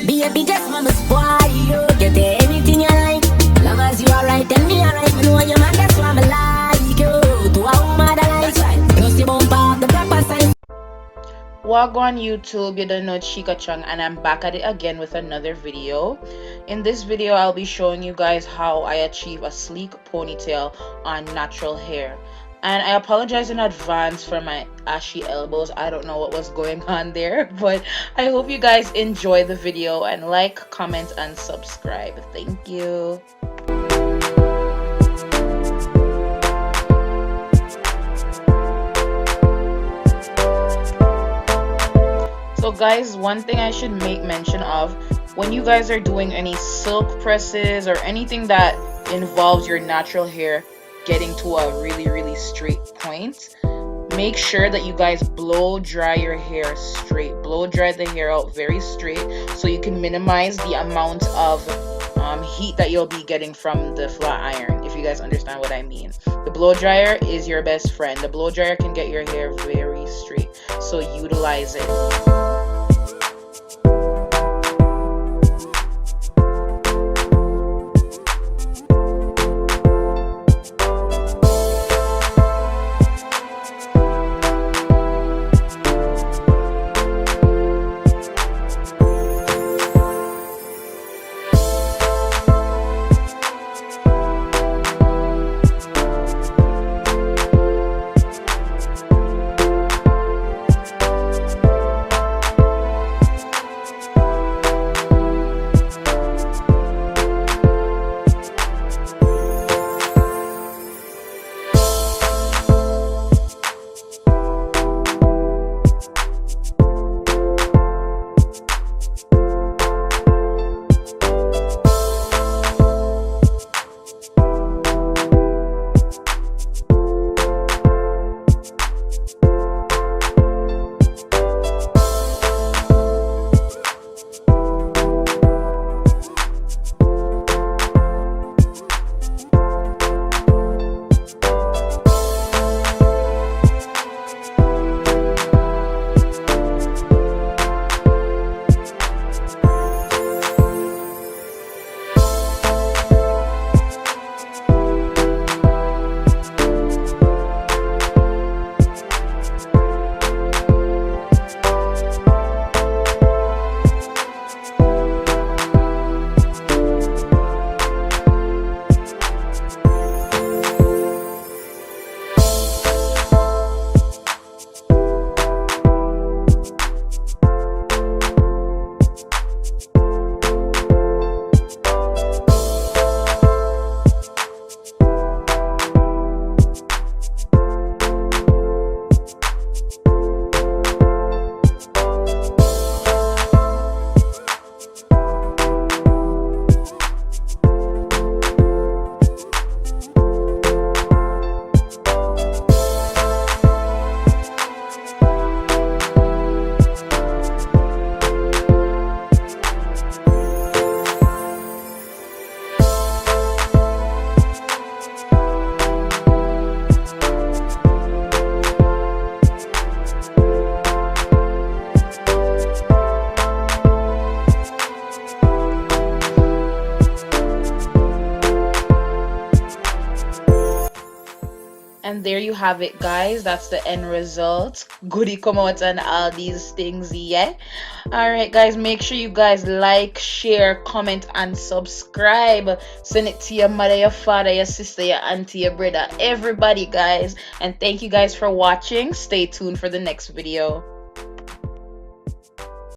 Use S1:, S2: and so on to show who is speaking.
S1: Baby, just mama spoil you. Get anything you like. Long as you alright, tell me alright. Me know your man, that's why I like you. To a woman that likes right. You see bump up the proper side.
S2: Wagwan YouTube, you don't know Chika Chung, and I'm back at it again with another video. In this video, I'll be showing you guys how I achieve a sleek ponytail on natural hair. And I apologize in advance for my ashy elbows. I don't know what was going on there, but I hope you guys enjoy the video and like, comment, and subscribe. Thank you. So guys, one thing I should make mention of, when you guys are doing any silk presses or anything that involves your natural hair getting to a really straight point, make sure that you guys blow dry your hair straight. Blow dry the hair out very straight so you can minimize the amount of heat that you'll be getting from the flat iron, if you guys understand what I mean. The blow dryer is your best friend. The blow dryer can get your hair very straight, so utilize it. And there you have it, guys. That's the end result. Goody come out and all these things, yeah. All right, guys, make sure you guys like, share, comment, and subscribe. Send it to your mother, your father, your sister, your auntie, your brother, everybody, guys. And thank you guys for watching. Stay tuned for the next video.